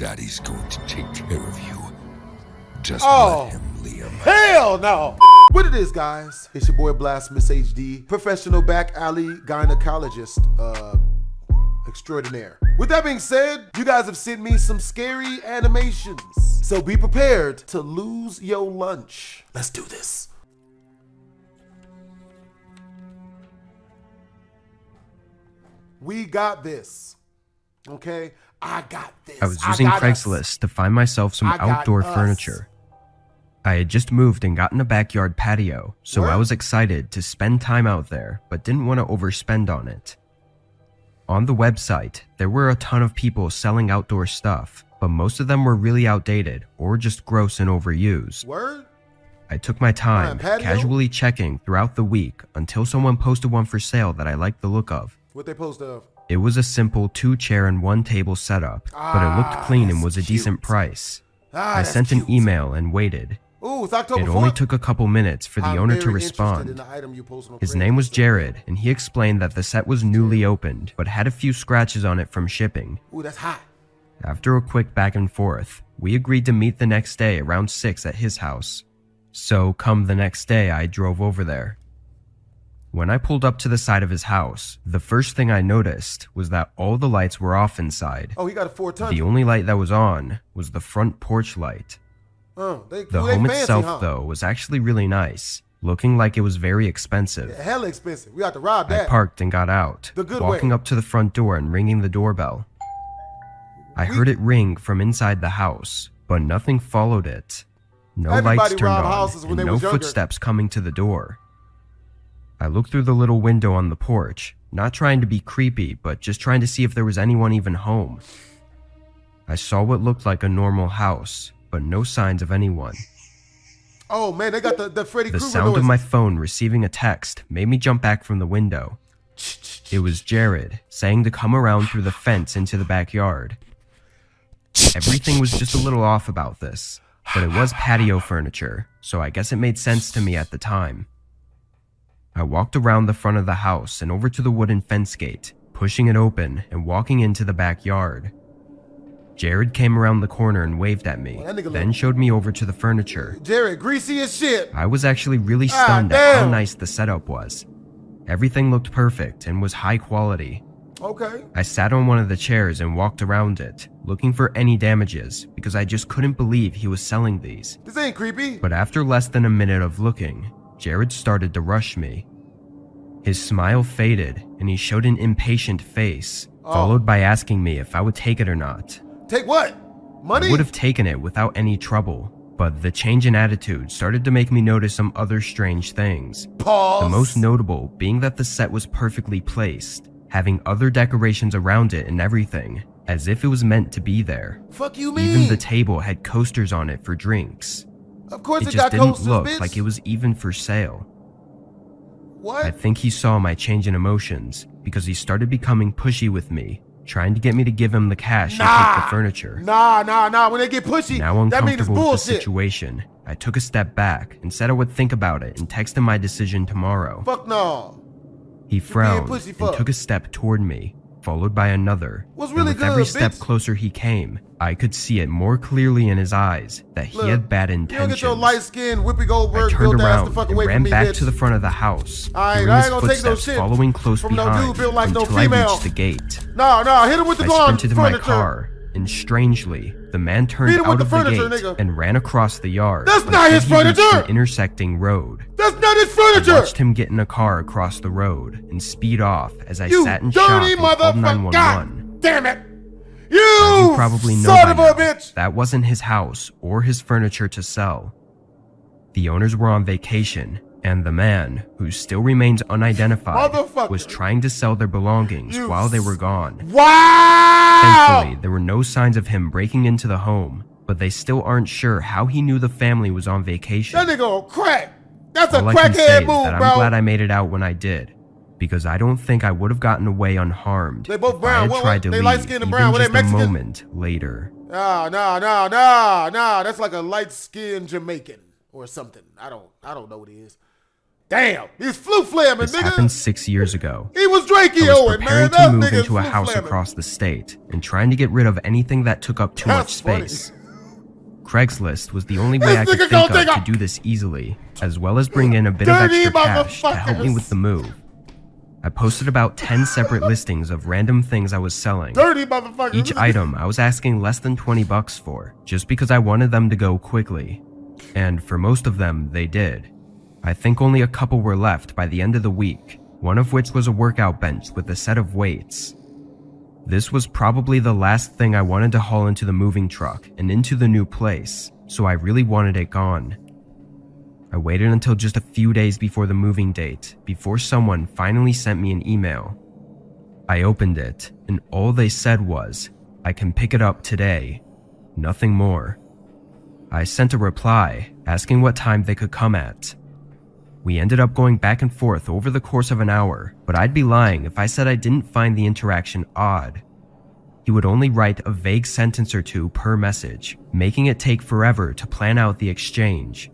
Daddy's going to take care of you. Just Oh. let him, Liam. Hell no! What it is, guys? It's your boy BlastphamousHD, professional back alley gynecologist extraordinaire. With that being said, you guys have sent me some scary animations. So be prepared to lose your lunch. Let's do this. We got this. Okay? I got this. I was using got us. Craigslist to find myself some I got outdoor us. furniture. I had just moved and gotten a backyard patio, so I was excited to spend time out there, but didn't want to overspend on it. On the website, there were a ton of people selling outdoor stuff, but most of them were really outdated or just gross and overused. Word? I took my time, patio? casually checking throughout the week until someone posted one for sale that I liked the look of. What they post of? It was a simple 2-chair and 1-table setup, but it looked clean and was a decent price. I sent an email and waited. Ooh, it's October It only 4th. took a couple minutes for the I'm owner to very interested in respond. the item you posted on His Craigslist. name was Jared, and he explained that the set was newly opened, but had a few scratches on it from shipping. Ooh, that's hot. After a quick back and forth, we agreed to meet the next day around 6 at his house. So, come the next day, I drove over there. When I pulled up to the side of his house, the first thing I noticed was that all the lights were off inside. Oh, he got a 4-ton. The only light that was on was the front porch light. The home itself, though, was actually really nice, looking like it was very expensive. Yeah, hella expensive. We got to rob that. I parked and got out, The good walking way. up to the front door and ringing the doorbell. I heard it ring from inside the house, but nothing followed it. No Everybody lights turned robbed on, houses when and they no was younger. footsteps coming to the door. I looked through the little window on the porch, not trying to be creepy, but just trying to see if there was anyone even home. I saw what looked like a normal house, but no signs of anyone. Oh man, they got the Freddy The Krueger sound of noise. my phone receiving a text made me jump back from the window. It was Jared, saying to come around through the fence into the backyard. Everything was just a little off about this, but it was patio furniture, so I guess it made sense to me at the time. I walked around the front of the house and over to the wooden fence gate, pushing it open and walking into the backyard. Jared came around the corner and waved at me, that nigga then look- showed me over to the furniture. Jared, greasy as shit. I was actually really stunned at how damn. nice the setup was. Everything looked perfect and was high quality. Okay. I sat on one of the chairs and walked around it, looking for any damages, because I just couldn't believe he was selling these. This ain't creepy. But after less than a minute of looking, Jared started to rush me. His smile faded, and he showed an impatient face, followed by asking me if I would take it or not. Take what? Money? I would have taken it without any trouble, but the change in attitude started to make me notice some other strange things. Pause. The most notable being that the set was perfectly placed, having other decorations around it and everything, as if it was meant to be there. Fuck you mean? Even the table had coasters on it for drinks. Of course It it just got didn't coasters, look bitch. like it was even for sale. What? I think he saw my change in emotions because he started becoming pushy with me, trying to get me to give him the cash and take the furniture. Nah. When they get pushy, Now that means it's uncomfortable with the bullshit. situation, I took a step back and said I would think about it and text him my decision tomorrow. Fuck no. He frowned pussy and fuck. took a step toward me, followed by another. What's And really with every good, step bitch? closer he came, I could see it more clearly in his eyes that he had bad You don't intentions. get your light-skinned, Whoopi Goldberg I turned built ass the around fuck and away ran from me, back bitch. to the front of the house, Alright, hearing I his ain't gonna take no footsteps shit following close from no behind dude built like no until I female. reached the gate. Nah, hit him with the I gun. sprinted to my Furniture. car, and strangely, the man turned Beat him with out the of the furniture, gate nigga. and ran across the yard. That's not until his he reached furniture! an intersecting road. That's not his I furniture. watched him get in a car across the road and speed off as I You sat in shock dirty and called motherfucker. 911. God damn it. As You you probably know son by of a now, bitch. that wasn't his house or his furniture to sell. The owners were on vacation, and the man, who still remains unidentified, Motherfucker. was trying to sell their belongings You while they were gone. Wow. Thankfully, there were no signs of him breaking into the home, but they still aren't sure how he knew the family was on vacation. That nigga on crack. That's a All I can say crackhead is move, that I'm bro. glad I made it out when I did, because I don't think I would have gotten away unharmed They both if brown. I had What- tried to they leave light-skinned and even brown. Were they just a Mexican? moment later. Nah. That's like a light-skinned Jamaican or something. I don't know what it is. Damn, he's flu flamming, This nigga. happened 6 years ago. He was I Drakeo, was man. preparing That to move nigga's into a flu house flamming. across the state and trying to get rid of anything that took up too That's much funny. space. Craigslist was the only way I could nigga think gonna of take to do this easily, as well as bring in a bit of Dirty extra cash to help me motherfuckers. with the move. I posted about 10 separate listings of random things I was selling. Dirty motherfucker. Each item I was asking less than 20 bucks for, just because I wanted them to go quickly. And for most of them, they did. I think only a couple were left by the end of the week, one of which was a workout bench with a set of weights. This was probably the last thing I wanted to haul into the moving truck and into the new place, so I really wanted it gone. I waited until just a few days before the moving date, before someone finally sent me an email. I opened it, and all they said was, "I can pick it up today." Nothing more. I sent a reply, asking what time they could come at. We ended up going back and forth over the course of an hour, but I'd be lying if I said I didn't find the interaction odd. He would only write a vague sentence or two per message, making it take forever to plan out the exchange.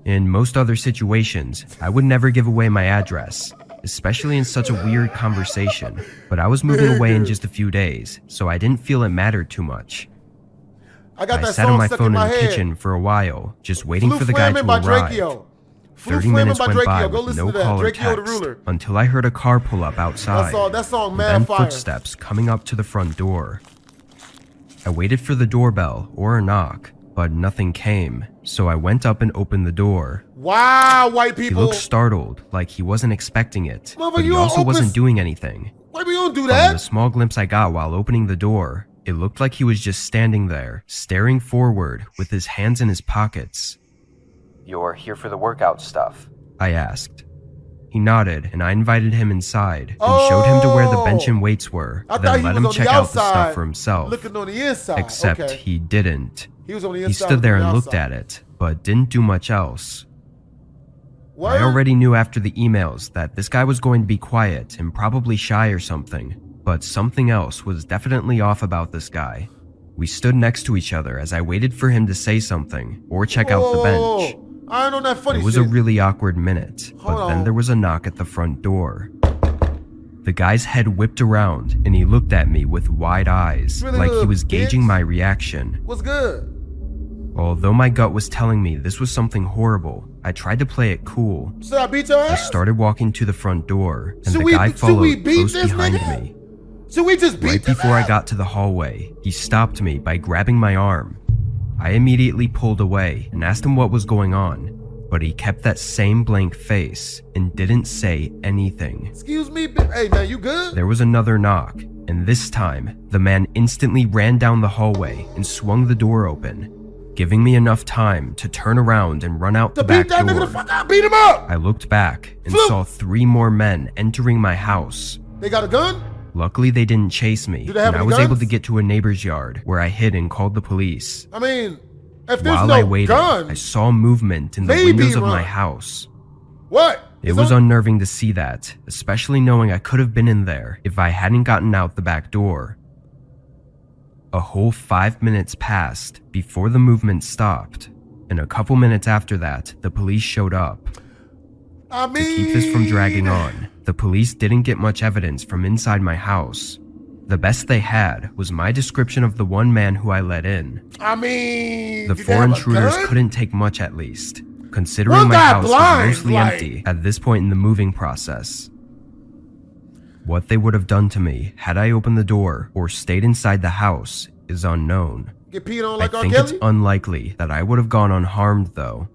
In most other situations, I would never give away my address, especially in such a weird conversation, but I was moving away in just a few days, so I didn't feel it mattered too much. I got I that sat on song my stuck phone in in my the head. kitchen for a while, just waiting Flu for the guy to Flamin' by arrive. Drakeo. Flu 30 Flamin' minutes by went by Drakeo. Go with listen no to that. call or Drakeo the text ruler. until I heard a car pull up outside, That song and mad then fire. footsteps coming up to the front door. I waited for the doorbell or a knock, but nothing came, so I went up and opened the door. Wow, white He people. looked startled, like he wasn't expecting it, Mother, but he you don't also open- wasn't doing anything. Why we don't do From the that? small glimpse I got while opening the door, it looked like he was just standing there, staring forward with his hands in his pockets. "You're here for the workout stuff?" I asked. He nodded, and I invited him inside and showed him to where the bench and weights were, I thought then he let was him on the check out the outside, stuff for himself. Looking on the inside. Except okay. he didn't. He was on the He inside. stood there looking and on the looked outside. at it, but didn't do much else. Word? I already knew after the emails that this guy was going to be quiet and probably shy or something, but something else was definitely off about this guy. We stood next to each other as I waited for him to say something or check out the bench. I ain't on that funny It was shit. a really awkward minute, but Hold then on. there was a knock at the front door. The guy's head whipped around and he looked at me with wide eyes, Really like he good, was gauging bitch. my reaction. What's good? Although my gut was telling me this was something horrible, I tried to play it cool. Should I beat your I ass? started walking to the front door, and Should the we- guy should we followed beat close this behind nigga? me. Should we just beat Right this before I ass? got to the hallway, he stopped me by grabbing my arm. I immediately pulled away and asked him what was going on, but he kept that same blank face and didn't say anything. Excuse me, hey man, you good? There was another knock, and this time, the man instantly ran down the hallway and swung the door open, giving me enough time to turn around and run out To the back beat that nigga the door. fuck out, beat him up! I looked back and Floop. saw 3 more men entering my house. They got a gun? Luckily, they didn't chase me, Do they have and I any was able guns? to get to a neighbor's yard where I hid and called the police. I mean, if there's While no I waited, gun, I saw movement in the maybe windows of run. my house. what? It Is was there- unnerving to see that, especially knowing I could have been in there if I hadn't gotten out the back door. A whole 5 minutes passed before the movement stopped, and a couple minutes after that, the police showed up. I mean, To keep this from dragging on, the police didn't get much evidence from inside my house. The best they had was my description of the one man who I let in. I mean, The did they 4 have a intruders gun? couldn't take much at least, considering One my guy house blind, was mostly like- empty at this point in the moving process. What they would have done to me had I opened the door or stayed inside the house is unknown. Get peed on like I R. think it's Kelly? unlikely that I would have gone unharmed though.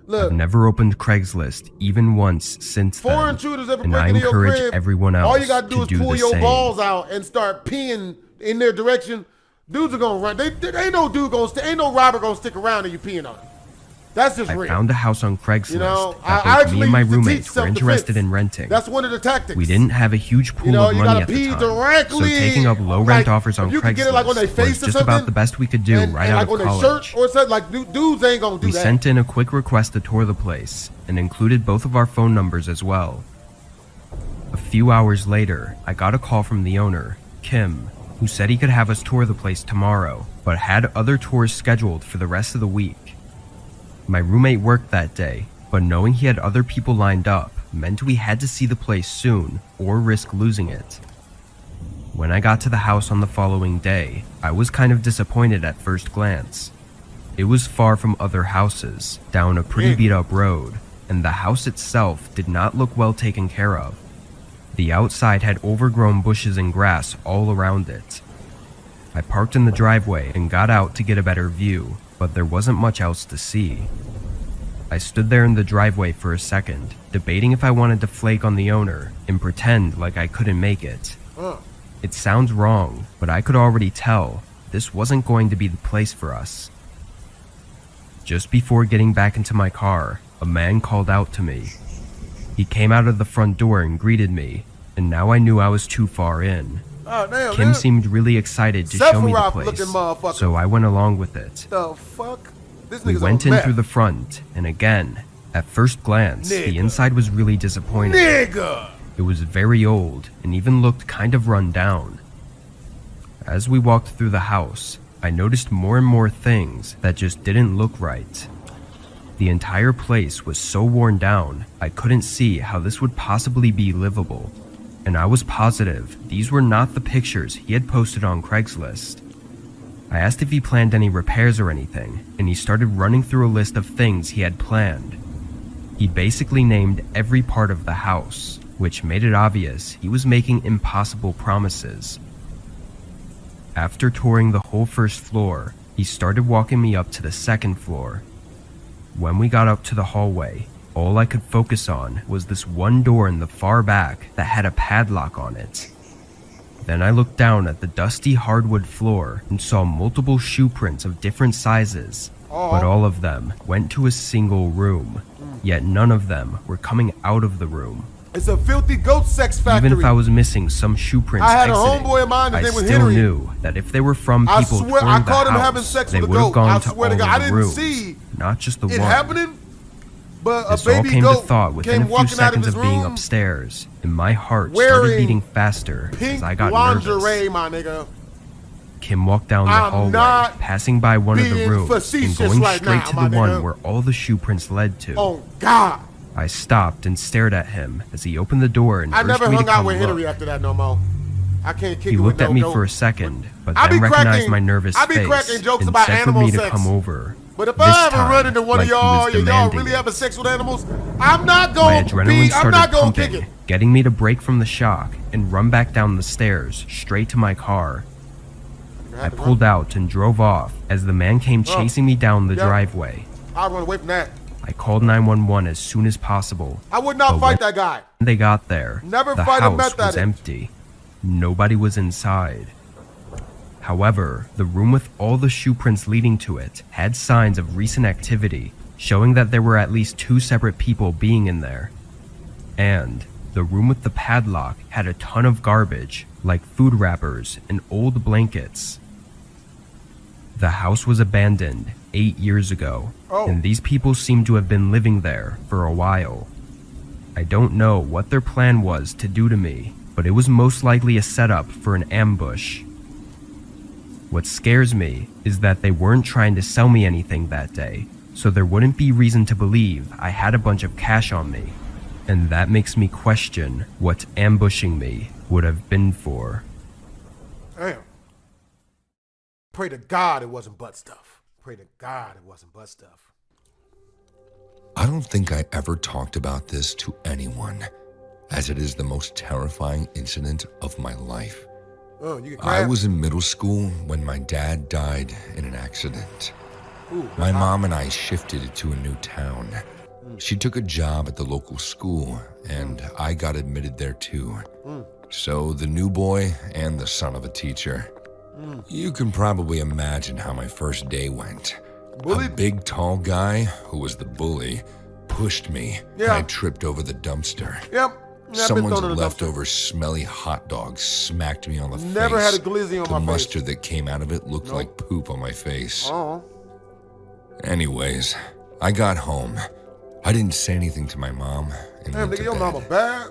Look, I've never opened Craigslist even once since 4 then, intruders ever and break I into your encourage crib. everyone else All you gotta do to is do pull the your same. balls out and start peeing in their direction. Dudes are gonna run. They ain't no dude gonna ain't no robber gonna stick around and you peeing on him. That's just I real. found a house on Craigslist You know, that I both actually me and my used to teach roommates were self-defense. interested in renting. That's one of the tactics. We didn't have a huge pool You know, of you money gotta at the pee time, directly. so taking up low Like, rent offers on if you can Craigslist get it like on their face was or just about something, the best we could do and right like out on of their college. shirt or something. Like dudes ain't gonna do We that. sent in a quick request to tour the place and included both of our phone numbers as well. A few hours later, I got a call from the owner, Kim, who said he could have us tour the place tomorrow, but had other tours scheduled for the rest of the week. My roommate worked that day, but knowing he had other people lined up meant we had to see the place soon or risk losing it. When I got to the house on the following day, I was kind of disappointed at first glance. It was far from other houses, down a pretty beat up road, and the house itself did not look well taken care of. The outside had overgrown bushes and grass all around it. I parked in the driveway and got out to get a better view, but there wasn't much else to see. I stood there in the driveway for a second, debating if I wanted to flake on the owner and pretend like I couldn't make it. It sounds wrong, but I could already tell this wasn't going to be the place for us. Just before getting back into my car, a man called out to me. He came out of the front door and greeted me, and now I knew I was too far in. Damn, Kim seemed really excited to show me the place, so I went along with it. The fuck? This We nigga's went on in meth. through the front, and again, at first glance, the inside was really disappointing. Nigga! It was very old and even looked kind of run down. As we walked through the house, I noticed more and more things that just didn't look right. The entire place was so worn down, I couldn't see how this would possibly be livable. And I was positive these were not the pictures he had posted on Craigslist. I asked if he planned any repairs or anything, and he started running through a list of things he had planned. He basically named every part of the house, which made it obvious he was making impossible promises. After touring the whole first floor, he started walking me up to the second floor. When we got up to the hallway, all I could focus on was this one door in the far back that had a padlock on it. Then I looked down at the dusty hardwood floor and saw multiple shoe prints of different sizes, but all of them went to a single room, yet none of them were coming out of the room. It's a filthy goat sex factory. Even if I was missing some shoe prints I had a exiting, homeboy of mine, his I name was still Henry. knew that if they were from I people swear, touring I the caught him house, having sex they with a would have goat. gone I to swear to all God, I of the didn't rooms, see not just the it one. happening, but This a all baby came to goat thought within came a few walking out of seconds his of being room upstairs, and my heart started wearing beating faster as pink I got lingerie, nervous. my nigga. Kim walked down the I'm hallway, not passing by one of the being rooms and facetious going right straight now, to my the one nigga. where all the shoe prints led to. Oh God! I stopped and stared at him as he opened the door and I urged never me to hung out come with look. Henry after that no more. I can't kick He it with looked at no me goat. for a second, but I be then recognized cracking- my nervous I be face cracking jokes and about said for animal me to sex. come over. But if This I ever time, run into one like of he was y'all, and y'all demanding really it. having sex with animals, I'm not My going to adrenaline be. I'm started not going to kick pumping, it. getting me to break from the shock and run back down the stairs straight to my car. I pulled out and drove off as the man came chasing me down the driveway. I'll run away from that. I called 911 as soon as possible. I would not But fight that guy. When they got there, Never the fight a house meth was addict. empty. Nobody was inside. However, the room with all the shoe prints leading to it had signs of recent activity, showing that there were at least 2 separate people being in there. And the room with the padlock had a ton of garbage, like food wrappers and old blankets. The house was abandoned 8 years ago, and these people seem to have been living there for a while. I don't know what their plan was to do to me, but it was most likely a setup for an ambush. What scares me is that they weren't trying to sell me anything that day, so there wouldn't be reason to believe I had a bunch of cash on me, and that makes me question what ambushing me would have been for. Damn. Pray to God it wasn't butt stuff. Pray to God it wasn't butt stuff. I don't think I ever talked about this to anyone, as it is the most terrifying incident of my life. Oh, you get I crab? was in middle school when my dad died in an accident. Ooh, My mom and I shifted to a new town. She took a job at the local school, and I got admitted there too. So the new boy and the son of a teacher. You can probably imagine how my first day went. A Bullied? big tall guy, who was the bully, pushed me, and Yeah. I tripped over the dumpster. Yep. Yeah, I've been Someone's thrown in the dumpster. leftover smelly hot dog smacked me on the face. Never had a glizzy on the my face. mustard that came out of it looked like poop on my face. Oh. Anyways, I got home. I didn't say anything to my mom and Damn, went nigga, to your bed. mama bad.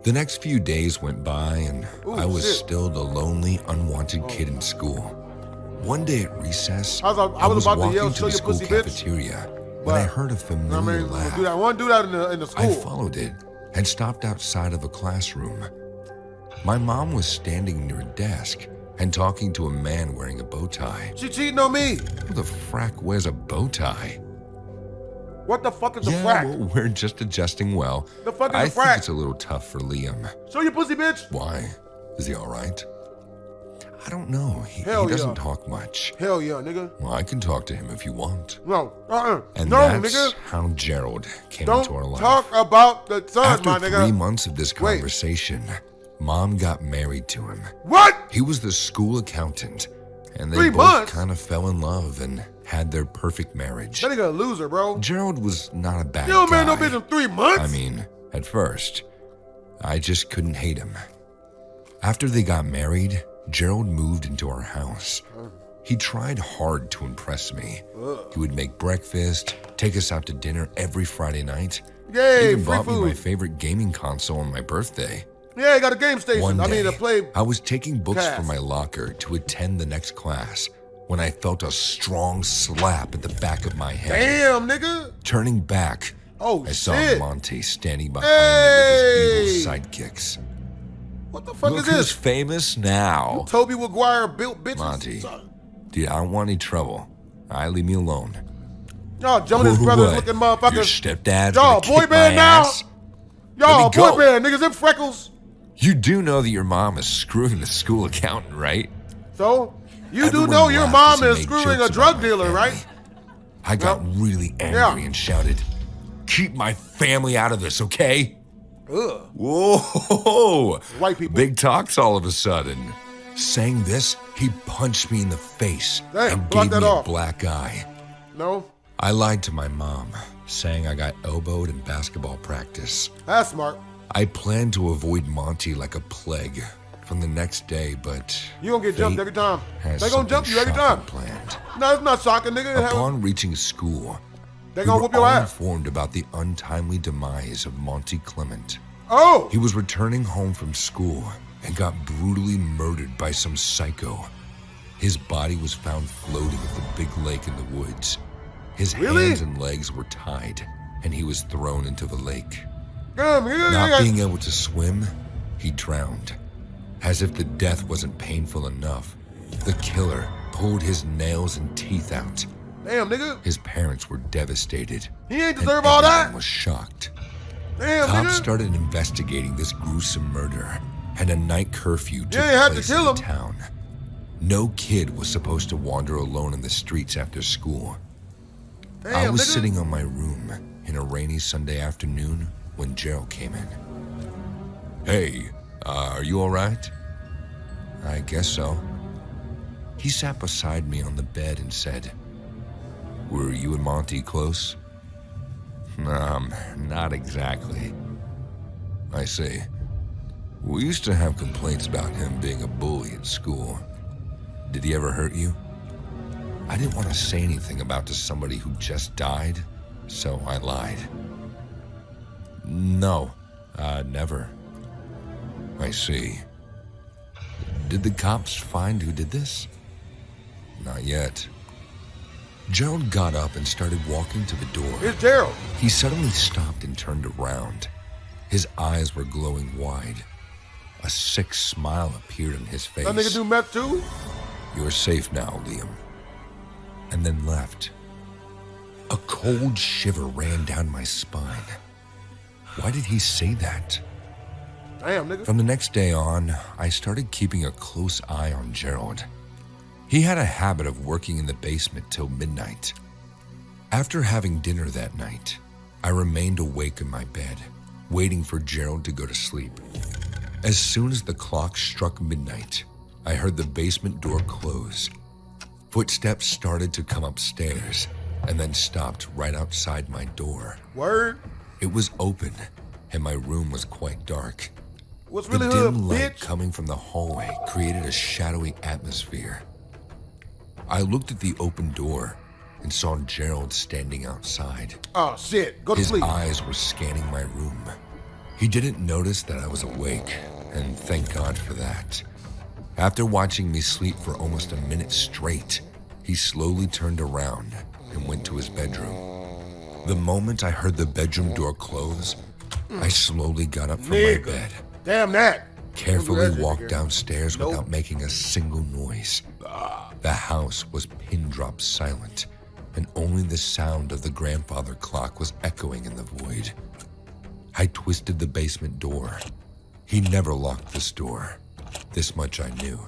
The next few days went by, and Ooh, I was shit. still the lonely, unwanted kid in school. One day at recess, I was I was about to walking yell, to "Show the your school pussy, bitch." cafeteria when I heard a familiar laugh. I want to do that in the school. I followed it and stopped outside of a classroom. My mom was standing near a desk and talking to a man wearing a bow tie. She cheating on me. Who the frack wears a bow tie? What the fuck is the Yeah, frack? well, we're just adjusting well. The fuck is I the think frack? it's a little tough for Liam. Show your pussy, bitch. Why? Is he all right? I don't know. He Hell doesn't yeah. talk much. Hell yeah, nigga. Well, I can talk to him if you want. No, And no, that's nigga. how Gerald came Don't into our life. talk about the son, After my nigga. 3 months of this conversation, Mom got married to him. What? He was the school accountant, and they 3 both months? kind of fell in love and had their perfect marriage. That nigga a loser, bro. Gerald was not a bad You don't guy. marry no bitch in 3 months? I mean, at first, I just couldn't hate him. After they got married, Gerald moved into our house. He tried hard to impress me. He would make breakfast, take us out to dinner every Friday night. Yay, even free bought me my food. favorite gaming console on my birthday. Yeah, he got a game station. One day, I mean, to play. I was taking books Pass. from my locker to attend the next class when I felt a strong slap at the back of my head. Damn, nigga. Turning back, Oh, I saw shit. Monty standing behind me with his evil sidekicks. What the fuck Look is who's this? famous now. Toby Maguire built bitches. Monty. Dude, I don't want any trouble. Leave me alone. Y'all jumping his brothers looking Your motherfuckers. stepdad's Y'all gonna boy kick band my now. ass? Y'all Let me boy go. band, niggas, them freckles. You do know that your mom is screwing the school accountant, right? So, you Everyone do know your laughed mom as he is made screwing jokes a drug about my dealer, family. right? I got really angry and shouted, "Keep my family out of this, okay?" Ugh. Whoa! White people. Big talks all of a sudden. Saying this, he punched me in the face Damn, and block gave that me a off. black eye. No, I lied to my mom, saying I got elbowed in basketball practice. that's smart. I planned to avoid Monty like a plague from the next day, but You gonna get jumped every time. has They gonna jump something you every shocking time. planned. No, it's not shocking, nigga. Upon reaching school, They we gonna were whoop your all ass. informed about the untimely demise of Monty Clement. Oh, He was returning home from school and got brutally murdered by some psycho. His body was found floating at the big lake in the woods. His Really? hands and legs were tied, and he was thrown into the lake. damn, Not being able to swim, he drowned. As if the death wasn't painful enough, the killer pulled his nails and teeth out. damn, nigga. His parents were devastated. He ain't and deserve all everyone that. was shocked. Damn, Cops nigga. started investigating this gruesome murder, and a night curfew took ain't had to place kill in the him. town. No kid was supposed to wander alone in the streets after school. Damn, I was nigga. sitting on my room in a rainy Sunday afternoon when Gerald came in. Hey, are you all right? I guess so. He sat beside me on the bed and said, "Were you and Monty close?" Not exactly. I see. We used to have complaints about him being a bully at school. Did he ever hurt you? I didn't want to say anything about to somebody who just died, so I lied. No, never. I see. Did the cops find who did this? Not yet. Gerald got up and started walking to the door. It's Gerald. He suddenly stopped and turned around. His eyes were glowing wide. A sick smile appeared on his face. That nigga do meth too? You're safe now, Liam. And then left. A cold shiver ran down my spine. Why did he say that? Damn, nigga. From the next day on, I started keeping a close eye on Gerald. He had a habit of working in the basement till midnight. After having dinner that night, I remained awake in my bed, waiting for Gerald to go to sleep. As soon as the clock struck midnight, I heard the basement door close. Footsteps started to come upstairs and then stopped right outside my door. Word. It was open, and my room was quite dark. What's The really hood, dim light bitch? coming from the hallway created a shadowy atmosphere. I looked at the open door and saw Gerald standing outside. Oh, shit. Go to His sleep. eyes were scanning my room. He didn't notice that I was awake, and thank God for that. After watching me sleep for almost a minute straight, he slowly turned around and went to his bedroom. The moment I heard the bedroom door close, I slowly got up from my bed, Damn that. carefully Don't do that walked shit, nigga. downstairs Nope. without making a single noise. The house was pin drop silent, and only the sound of the grandfather clock was echoing in the void. I twisted the basement door. He never locked this door. This much I knew.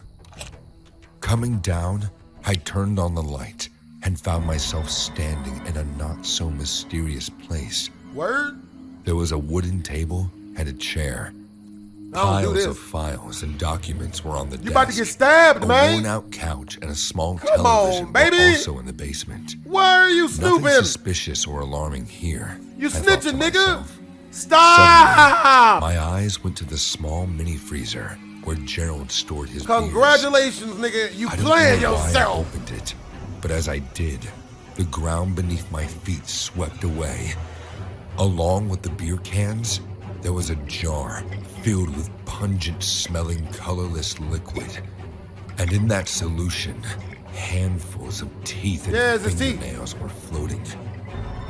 Coming down, I turned on the light and found myself standing in a not-so-mysterious place. Word? There was a wooden table and a chair. I don't do Piles this. of files and documents were on the You desk. about to get stabbed, A man. worn-out couch and a small Come television on, baby. were also in the basement. Why are you Nothing snooping? suspicious or alarming here. You I thought to snitching, nigga. myself. Stop! My eyes went to the small mini freezer where Gerald stored his Congratulations, nigga. You beers. I don't playing know why I yourself. opened it, but as I did, the ground beneath my feet swept away. Along with the beer cans, there was a jar filled with pungent-smelling, colorless liquid. And in that solution, handfuls of teeth and Yeah, it's his teeth. fingernails were floating.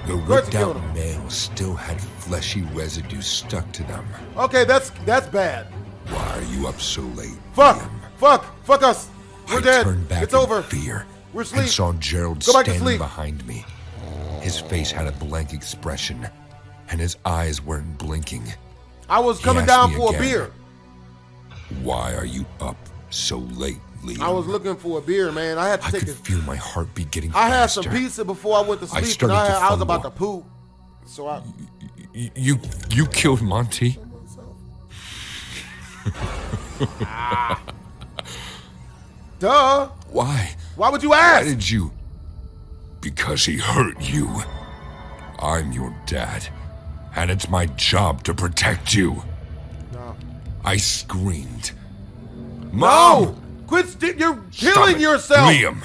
The course he ripped-out killed him. nails still had fleshy residue stuck to them. Okay, that's bad. Why are you up so late? Fuck. Liam? Fuck us. We're I dead. turned back It's in over. fear We're and asleep. saw Gerald Go back to standing sleep. behind me. His face had a blank expression, and his eyes weren't blinking. I was He coming asked down me for again. a beer. Why are you up so late, Liam? I was looking for a beer, man. I had to I take could a. feel my heartbeat getting I had faster. some pizza before I went to I sleep, and started to I was about to fumble. poop. So I. You killed Monty? Duh. Why? Why would you Why ask? did you? Because he hurt you. I'm your dad, and it's my job to protect you. No. I screamed. No! Mom! Quit! You're Stop killing it. yourself. Liam,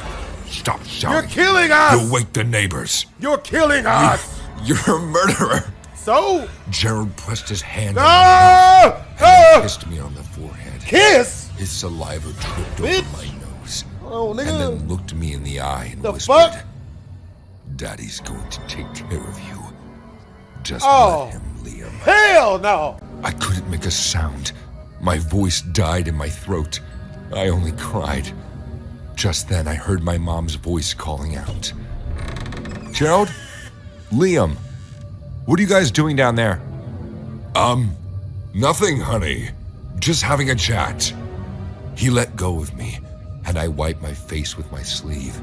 stop shouting. You're killing us. You'll wake the neighbors. You're killing us. You're a murderer. So. Gerald pressed his hand on my mouth Ah! and Ah! kissed me on the forehead. Kiss. His saliva dripped Bitch. over my nose. Oh, And nigga. then looked me in the eye and The whispered, fuck? Daddy's going to take care of you. Just Oh. let him, Liam. Hell no. I couldn't make a sound. My voice died in my throat. I only cried. Just then, I heard my mom's voice calling out. Gerald? Liam? What are you guys doing down there? Nothing, honey. Just having a chat. He let go of me, and I wiped my face with my sleeve.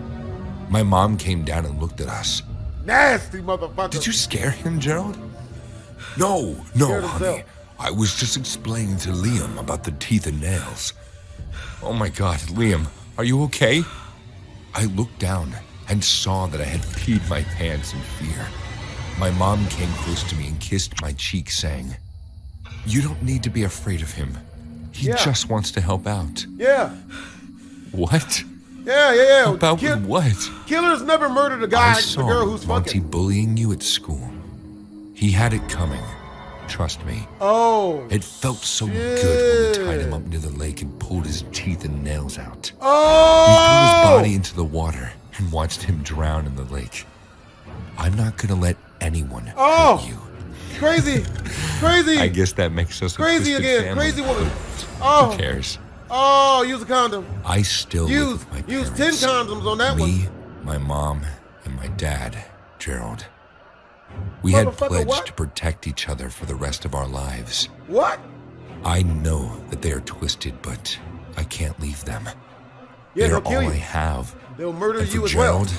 My mom came down and looked at us. Nasty motherfucker. Did you scare him, Gerald? No, Scared honey. himself. I was just explaining to Liam about the teeth and nails. Oh my God, Liam, are you okay? I looked down and saw that I had peed my pants in fear. My mom came close to me and kissed my cheek, saying, "You don't need to be afraid of him. He Yeah. just wants to help out." Yeah. What? Yeah. Help out with what? Killers never murdered a guy, I the saw girl who's Monty fucking. bullying you at school. He had it coming. Trust me. Oh. It felt so good when we tied him Shit. up near the lake and pulled his teeth and nails out. We Oh. threw his body into the water and watched him drown in the lake. I'm not gonna let anyone Oh. hurt you. Crazy. Crazy. I guess that makes us a Crazy twisted again. family, Crazy woman. but Oh. Who cares? Oh, use a condom. I still live Use with my use parents. 10 condoms on that one. Me, my mom, and my dad, Gerald. We had Motherfucker, pledged what? to protect each other for the rest of our lives. What? I know that they are twisted, but I can't leave them. Yeah, They're they'll kill all you. I have. They'll murder And for you as Gerald, well.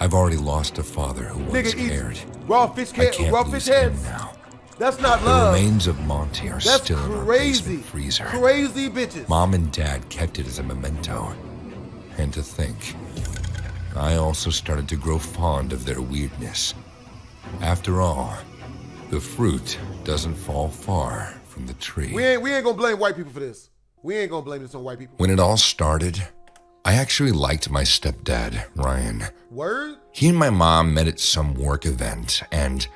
I've already lost a father who once Nigga cared. eats raw fish I can't raw lose fish him heads. now. That's not The love. remains of Monty are That's still in our crazy. basement freezer. Crazy bitches. Mom and Dad kept it as a memento. And to think, I also started to grow fond of their weirdness. After all, the fruit doesn't fall far from the tree. We ain't gonna blame white people for this. We ain't gonna blame this on white people. When it all started, I actually liked my stepdad, Ryan. Word? He and my mom met at some work event, and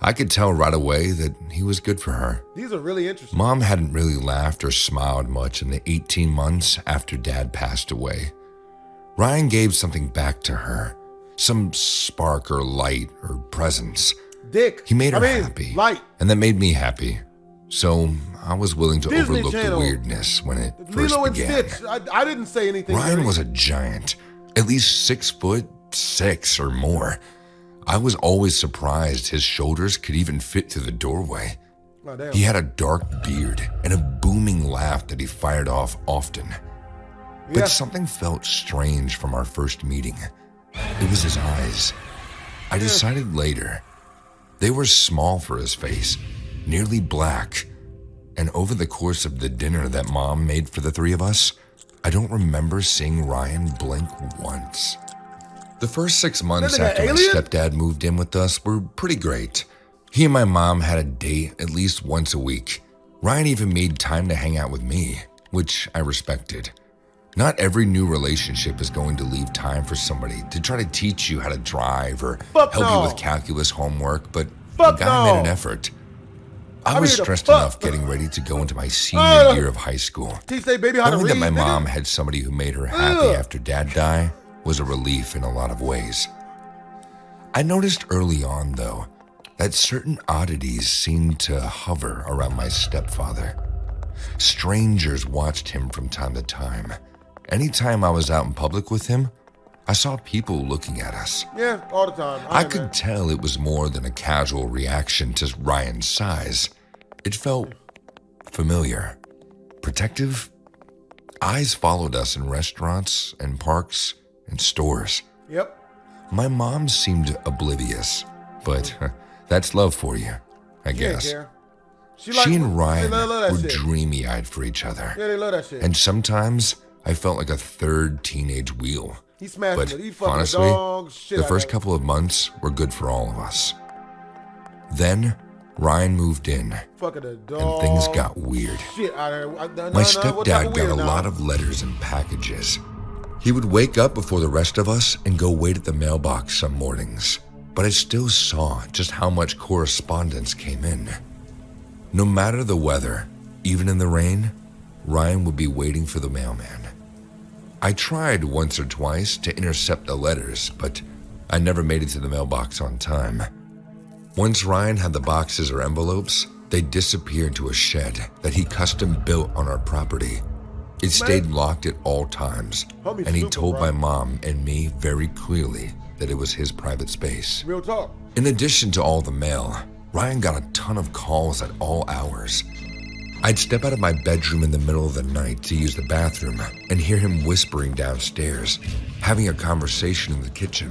I could tell right away that he was good for her. These are really interesting. Mom hadn't really laughed or smiled much in the 18 months after Dad passed away. Ryan gave something back to her, some spark or light or presence. Dick. He made her happy, Light. and that made me happy. So I was willing to Disney overlook Channel. the weirdness when it first Lilo and began. Stitch. I didn't say anything. Ryan dirty. was a giant, at least 6'6" or more. I was always surprised his shoulders could even fit through the doorway. Oh, damn. He had a dark beard and a booming laugh that he fired off often. But Yeah. something felt strange from our first meeting. It was his eyes. I decided later. They were small for his face, nearly black. And over the course of the dinner that Mom made for the three of us, I don't remember seeing Ryan blink once. The first 6 months That nigga after my alien? stepdad moved in with us were pretty great. He and my mom had a date at least once a week. Ryan even made time to hang out with me, which I respected. Not every new relationship is going to leave time for somebody to try to teach you how to drive or Fuck help no. you with calculus homework, but Fuck the guy made no. an effort. I I'm was here to stressed fuck. enough getting ready to go into my senior year of high school. Teach they baby how to Knowing read. that my nigga. mom had somebody who made her happy Ugh. after dad died was a relief in a lot of ways. I noticed early on, though, that certain oddities seemed to hover around my stepfather. Strangers watched him from time to time. Anytime I was out in public with him, I saw people looking at us. Yeah, all the time. I Man. could tell it was more than a casual reaction to Ryan's size. It felt familiar, protective. Eyes followed us in restaurants and parks and stores. Yep. My mom seemed oblivious, but that's love for you, I She didn't guess. care. She like- and Ryan they love that were shit. dreamy-eyed for each other. Yeah, they love that shit. And sometimes I felt like a third teenage wheel. He smashed But it. He fucking honestly, dog shit. the out first of it. couple of months were good for all of us. Then Ryan moved in, Fucking a dog. and things got weird. Shit out of there. My stepdad got a lot of letters and packages. He would wake up before the rest of us and go wait at the mailbox some mornings, but I still saw just how much correspondence came in. No matter the weather, even in the rain, Ryan would be waiting for the mailman. I tried once or twice to intercept the letters, but I never made it to the mailbox on time. Once Ryan had the boxes or envelopes, they disappeared to a shed that he custom built on our property. It stayed locked at all times, Homie and he stupid, told bro. my mom and me very clearly that it was his private space. Real talk. In addition to all the mail, Ryan got a ton of calls at all hours. I'd step out of my bedroom in the middle of the night to use the bathroom and hear him whispering downstairs, having a conversation in the kitchen.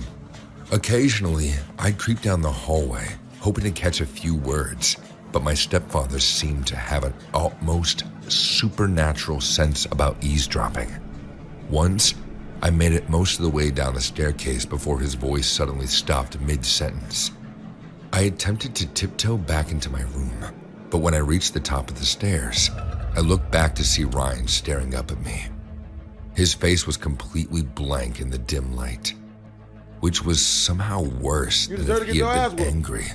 Occasionally, I'd creep down the hallway, hoping to catch a few words, but my stepfather seemed to have an almost supernatural sense about eavesdropping. Once, I made it most of the way down the staircase before his voice suddenly stopped mid-sentence. I attempted to tiptoe back into my room, but when I reached the top of the stairs, I looked back to see Ryan staring up at me. His face was completely blank in the dim light, which was somehow worse You than deserve if to he get your had ass been whooped. angry.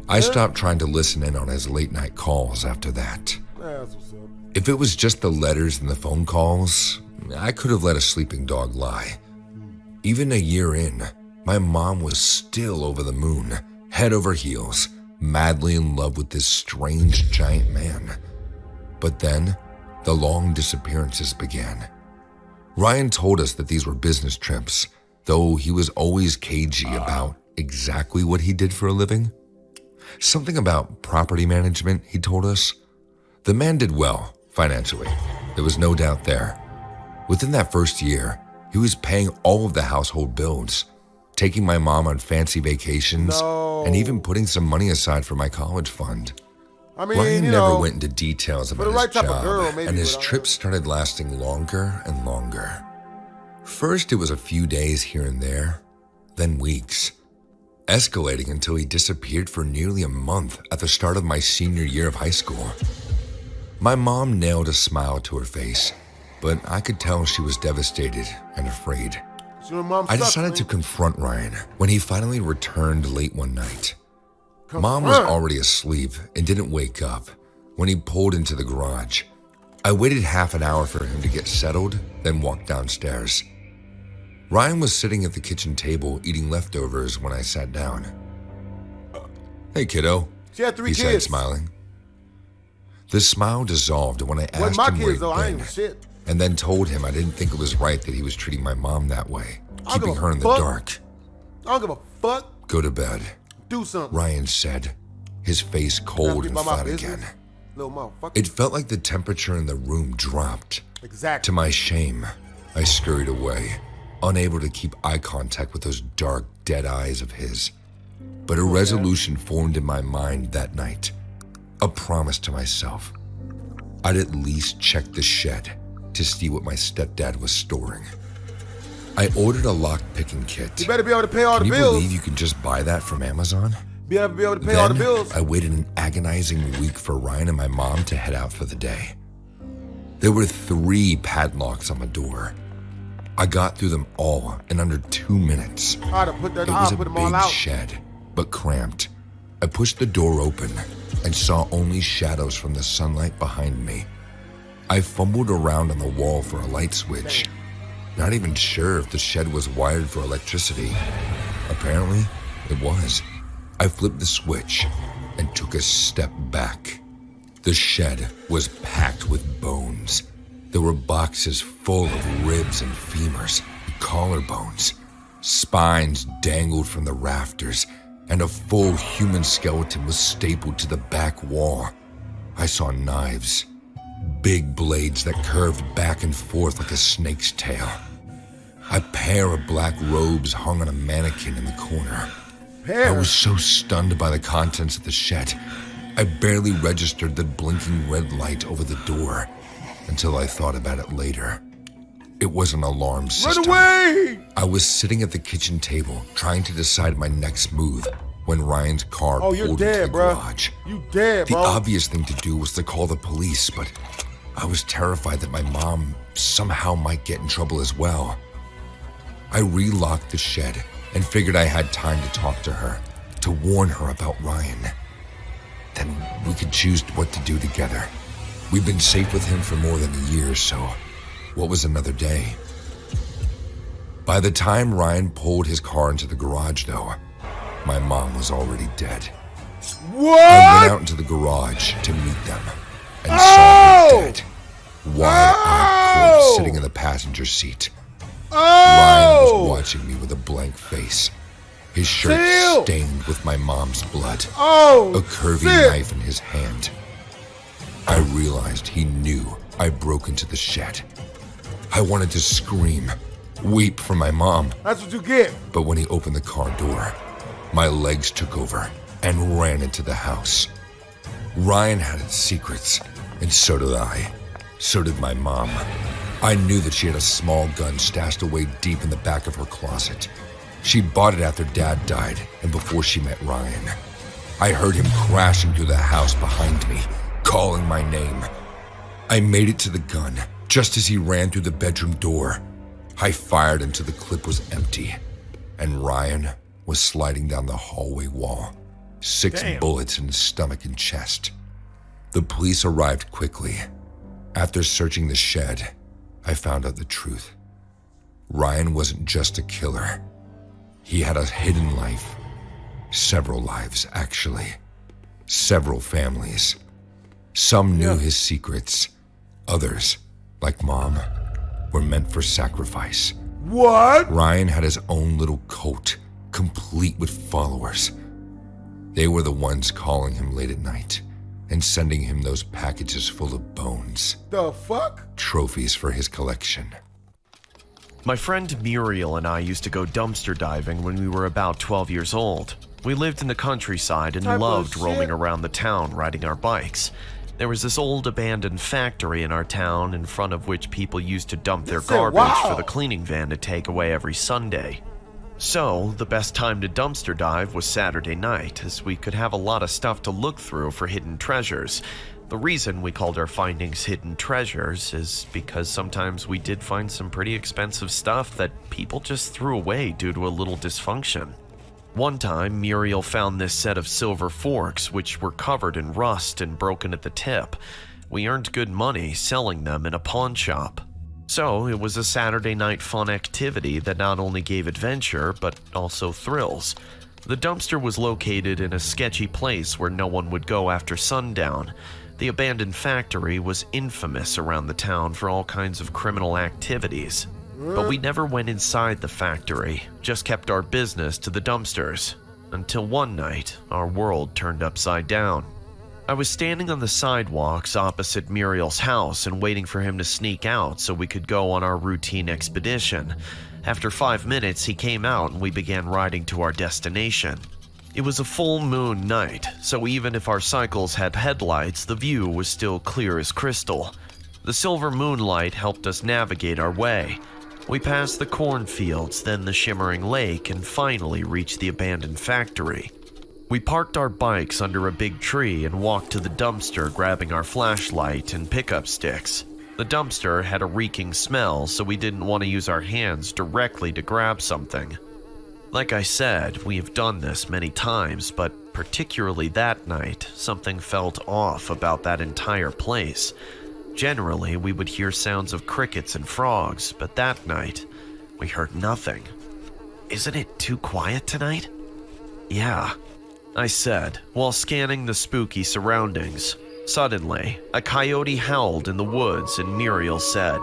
I stopped trying to listen in on his late-night calls after that. That's what's up. If it was just the letters and the phone calls, I could have let a sleeping dog lie. Even a year in, my mom was still over the moon, head over heels, madly in love with this strange giant man. But then, the long disappearances began. Ryan told us that these were business trips, though he was always cagey about exactly what he did for a living. Something about property management, he told us. The man did well, financially. There was no doubt there. Within that first year, he was paying all of the household bills, taking my mom on fancy vacations, No. and even putting some money aside for my college fund. I mean, Ryan you never know, went into details the about his right type of job, girl, maybe, and his but I- trips started lasting longer and longer. First, it was a few days here and there, then weeks, escalating until he disappeared for nearly a month at the start of my senior year of high school. My mom nailed a smile to her face, but I could tell she was devastated and afraid. so your mom I sucks, decided to man. confront Ryan when he finally returned late one night. Mom was Confront. already asleep and didn't wake up when he pulled into the garage. I waited half an hour for him to get settled, then walked downstairs. Ryan was sitting at the kitchen table eating leftovers when I sat down. "Hey, kiddo," She had 3 he said, kids. smiling. The smile dissolved when I Wasn't asked my him where kids he'd though. I ain't been, even shit. and then told him I didn't think it was right that he was treating my mom that way, I don't keeping give a her in the fuck. dark. I don't give a fuck. "Go to bed," Do something. Ryan said, his face cold and About my flat business. again. Little motherfucker. It felt like the temperature in the room dropped. Exactly. To my shame, I scurried away, unable to keep eye contact with those dark, dead eyes of his. But a resolution formed in my mind that night, a promise to myself. I'd at least check the shed to see what my stepdad was storing. I ordered a lock-picking kit. You better be able to pay all Can the you bills. believe you can just buy that from Amazon? Be able to pay all the Then bills. I waited an agonizing week for Ryan and my mom to head out for the day. There were 3 padlocks on the door. I got through them all in under 2 minutes. I'd have put that. It was I'll a put them all big out. shed, but cramped. I pushed the door open and saw only shadows from the sunlight behind me. I fumbled around on the wall for a light switch, not even sure if the shed was wired for electricity. Apparently, it was. I flipped the switch and took a step back. The shed was packed with bones. There were boxes full of ribs and femurs, collarbones. Spines dangled from the rafters, and a full human skeleton was stapled to the back wall. I saw knives, big blades that curved back and forth like a snake's tail. A pair of black robes hung on a mannequin in the corner. I was so stunned by the contents of the shed, I barely registered the blinking red light over the door until I thought about it later. It was an alarm system. Run away! I was sitting at the kitchen table trying to decide my next move when Ryan's car Oh, pulled you're into dead, the bro. garage. You dead, The bro. obvious thing to do was to call the police, but I was terrified that my mom somehow might get in trouble as well. I relocked the shed and figured I had time to talk to her, to warn her about Ryan. Then we could choose what to do together. We've been safe with him for more than a year, so what was another day? By the time Ryan pulled his car into the garage, though, my mom was already dead. What? I went out into the garage to meet them and saw her dead. Wide-eyed corpse sitting in the passenger seat. Ryan was watching me with a blank face, his shirt Chill. stained with my mom's blood, Oh, a curvy shit. knife in his hand. I realized he knew I broke into the shed. I wanted to scream, weep for my mom, That's what you get. but when he opened the car door, my legs took over and ran into the house. Ryan had its secrets, and so did I. So did my mom. I knew that she had a small gun stashed away deep in the back of her closet. She bought it after Dad died and before she met Ryan. I heard him crashing through the house behind me, calling my name. I made it to the gun just as he ran through the bedroom door. I fired until the clip was empty, and Ryan was sliding down the hallway wall, 6 bullets in his stomach and chest. The police arrived quickly. After searching the shed, I found out the truth. Ryan wasn't just a killer. He had a hidden life. Several lives, actually. Several families. Some knew his secrets. Others, like Mom, were meant for sacrifice. What? Ryan had his own little cult, complete with followers. They were the ones calling him late at night and sending him those packages full of bones, The fuck? trophies for his collection. My friend Muriel and I used to go dumpster diving when we were about 12 years old. We lived in the countryside and Type of loved shit. roaming around the town riding our bikes. There was this old abandoned factory in our town in front of which people used to dump their You said, garbage wow. for the cleaning van to take away every Sunday. So, the best time to dumpster dive was Saturday night, as we could have a lot of stuff to look through for hidden treasures. The reason we called our findings hidden treasures is because sometimes we did find some pretty expensive stuff that people just threw away due to a little dysfunction. One time, Muriel found this set of silver forks, which were covered in rust and broken at the tip. We earned good money selling them in a pawn shop. So it was a Saturday night fun activity that not only gave adventure, but also thrills. The dumpster was located in a sketchy place where no one would go after sundown. The abandoned factory was infamous around the town for all kinds of criminal activities. But we never went inside the factory, just kept our business to the dumpsters. Until one night, our world turned upside down. I was standing on the sidewalks opposite Muriel's house and waiting for him to sneak out so we could go on our routine expedition. After 5 minutes, he came out and we began riding to our destination. It was a full moon night, so even if our cycles had headlights, the view was still clear as crystal. The silver moonlight helped us navigate our way. We passed the cornfields, then the shimmering lake, and finally reached the abandoned factory. We parked our bikes under a big tree and walked to the dumpster, grabbing our flashlight and pickup sticks. The dumpster had a reeking smell, so we didn't want to use our hands directly to grab something. Like I said, we have done this many times, but particularly that night, something felt off about that entire place. Generally, we would hear sounds of crickets and frogs, but that night, we heard nothing. Isn't it too quiet tonight? Yeah, I said, while scanning the spooky surroundings. Suddenly, a coyote howled in the woods and Muriel said,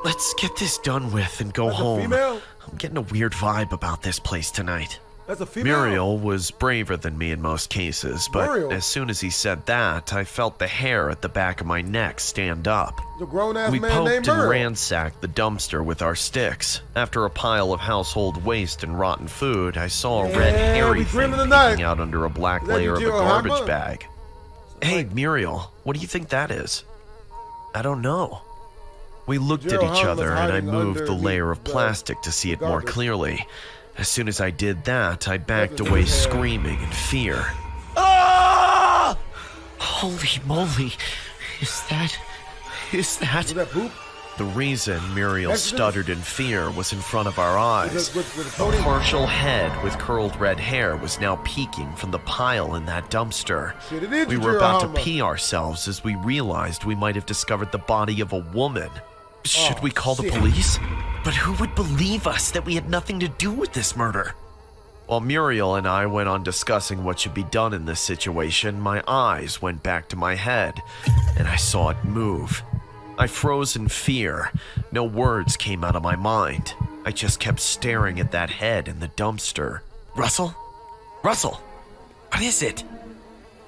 let's get this done with and go That's home. A female? I'm getting a weird vibe about this place tonight. That's a female? Muriel was braver than me in most cases, but Muriel? as soon as he said that, I felt the hair at the back of my neck stand up. The grown-ass We man named poked and Muriel. ransacked the dumpster with our sticks. After a pile of household waste and rotten food, I saw a red hairy we thing dreaming tonight. peeking out under a black Is that layer of a Yujiro garbage Hanma? bag. Hey, Muriel, what do you think that is? I don't know. We looked at Yujiro each Hanma's other and I hiding moved the under layer of the plastic to see it more garbage. clearly. As soon as I did that, I backed Look at away his hair. screaming in fear. Ah! Holy moly. Is that... Was that poop? The reason Muriel Exodus? stuttered in fear was in front of our eyes. With a A pony? partial head with curled red hair was now peeking from the pile in that dumpster. Shit, it is We were Yujiro about to Hanma. pee ourselves as we realized we might have discovered the body of a woman. Should we call the shit. police? But who would believe us that we had nothing to do with this murder? While Muriel and I went on discussing what should be done in this situation, my eyes went back to my head, and I saw it move. I froze in fear. No words came out of my mind. I just kept staring at that head in the dumpster. Russell? Russell? What is it?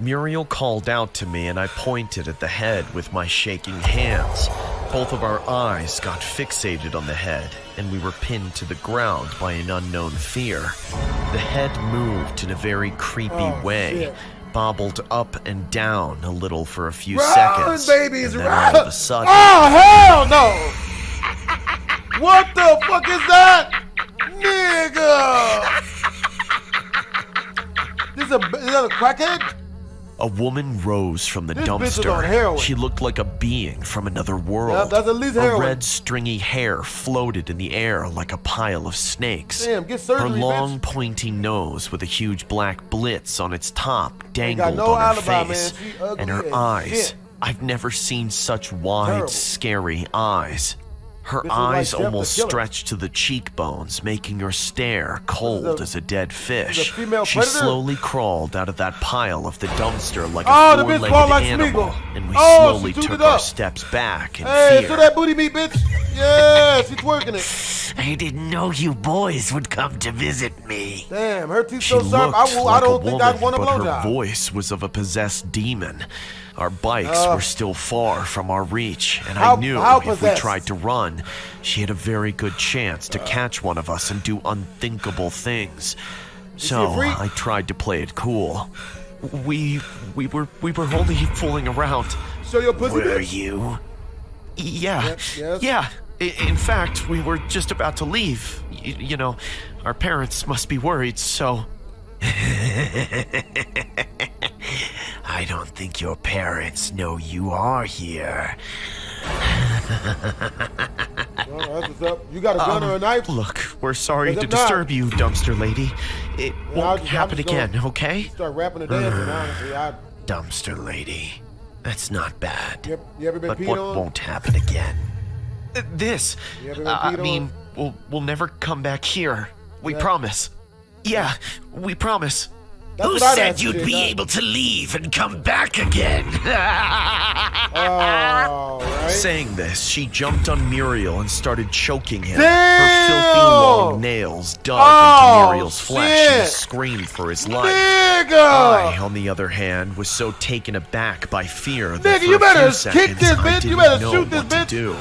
Muriel called out to me and I pointed at the head with my shaking hands. Both of our eyes got fixated on the head and we were pinned to the ground by an unknown fear. The head moved in a very creepy way, shit. bobbled up and down a little for a few Run, seconds, babies, and then run! all of a sudden, Oh, hell no! What the fuck is that? Nigga! Is that a crackhead? a woman rose from the This bitch is on dumpster. heroin. She looked like a being from another world. Yeah, that's at least Her heroin. red stringy hair floated in the air like a pile of snakes. Damn, get Her surgery, long, bitch. pointy nose with a huge black blitz on its top dangled no on her alibi, face, man. She ugly and her as eyes. shit. I've never seen such wide, Terrible. scary eyes. Her This is like eyes Jeff the almost Killer. stretched to the cheekbones, making her stare cold as a dead fish. female She predator? slowly crawled out of that pile of the dumpster like Oh, a the bitch four-legged crawled like animal, Smeagol. and we Oh, slowly she took took it our up. steps back in Hey, fear. show that booty meat, bitch. Yeah, she's twerking it. I didn't know you boys would come to visit me. Damn, her teeth She so sharp. looked I like don't a think woman, I'd want a but her blowjob. voice was of a possessed demon. Our bikes were still far from our reach, and How- I knew how if we possessed? tried to run, she had a very good chance to catch one of us and do unthinkable things. she a So freak? I tried to play it cool. We were only fooling around. Show your pussy, Were bitch. you? Yeah. Yes. Yeah. In fact, we were just about to leave. You know, our parents must be worried, so. I don't think your parents know you are here. Well, that's what's up. You got a gun or a knife? Look, we're sorry But to if not- disturb you, dumpster lady. It Yeah, won't I'm happen just gonna again, okay? Start rapping and dancing, honestly. Dumpster lady. That's not bad. You ever been But peed what on? won't happen again? This. You ever been peed I mean, we'll never come back here. We Yeah. promise. Yeah, we promise. That's Who what I'd said ask you'd you, be dog. able to leave and come back again? Oh, right. Saying this, she jumped on Muriel and started choking him. Damn! Her filthy long nails dug Oh, into Muriel's flesh and he shit. screamed for his life. Nigga! I, on the other hand, was so taken aback by fear that Nigga, for you a better few kick seconds this I bitch. didn't You better know shoot this what to bitch. do.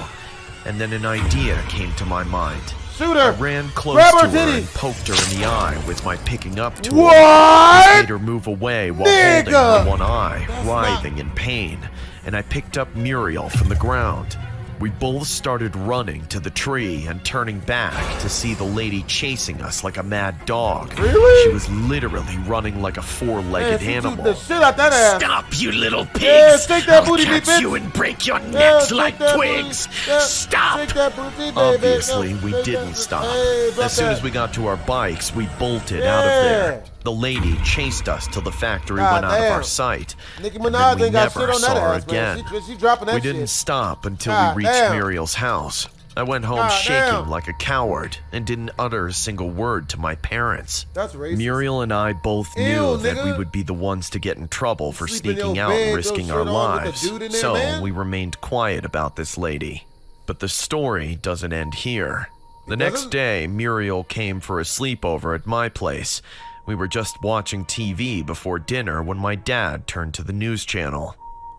And then an idea came to my mind. Shoot I her. ran close Grab to her her titty. and poked her in the eye with my picking up tool. What? I made her move away while holding Nigga. her one eye, That's writhing in pain, and I picked up Muriel from the ground. We both started running to the tree and turning back to see the lady chasing us like a mad dog. Really? She was literally running like a four-legged Man, she took animal. the shit out that ass. Stop, you little pigs! Yeah, shake that I'll booty, catch bitch. you and break your Yeah, necks shake like that twigs! booty. Yeah, Stop! shake that booty, baby. Obviously, Yeah, we shake didn't that- stop. Hey, drop As soon that. as we got to our bikes, we bolted out of there. Yeah. The lady chased us till the factory God went out of damn. our sight. Nicki and then Minaj we ain't got never shit on that saw her ass, man. again. She dropping that We shit. didn't stop until God we reached damn. Muriel's house. I went home God shaking damn. like a coward and didn't utter a single word to my parents. That's racist. Muriel and I both Ew, knew that we nigga. would be the ones to get in trouble for Sleep in sneaking your out bed, and throw risking shit our on with a lives. dude in there, So man. we remained quiet about this lady. But the story doesn't end here. The next doesn't? day, Muriel came for a sleepover at my place. We were just watching TV before dinner when my dad turned to the news channel.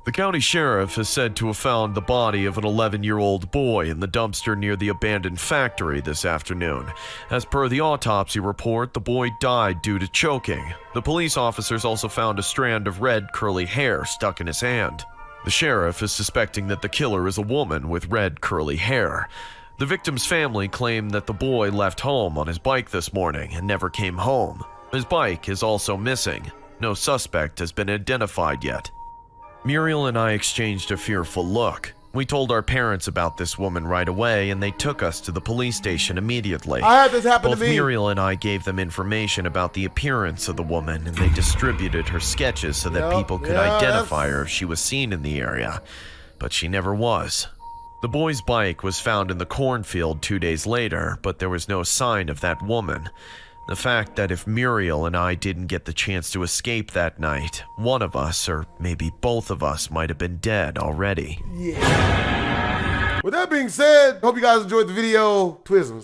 The county sheriff is said to have found the body of an 11-year-old boy in the dumpster near the abandoned factory this afternoon. As per the autopsy report, the boy died due to choking. The police officers also found a strand of red curly hair stuck in his hand. The sheriff is suspecting that the killer is a woman with red curly hair. The victim's family claimed that the boy left home on his bike this morning and never came home. His bike is also missing. No suspect has been identified yet. Muriel and I exchanged a fearful look. We told our parents about this woman right away, and they took us to the police station immediately. I had this happen Both to me. Muriel and I gave them information about the appearance of the woman, and they distributed her sketches so that Yep, people could yes. identify her if she was seen in the area. But she never was. The boy's bike was found in the cornfield 2 days later, but there was no sign of that woman. The fact that if Muriel and I didn't get the chance to escape that night, one of us, or maybe both of us, might have been dead already. With that being said, hope you guys enjoyed the video. Twisms.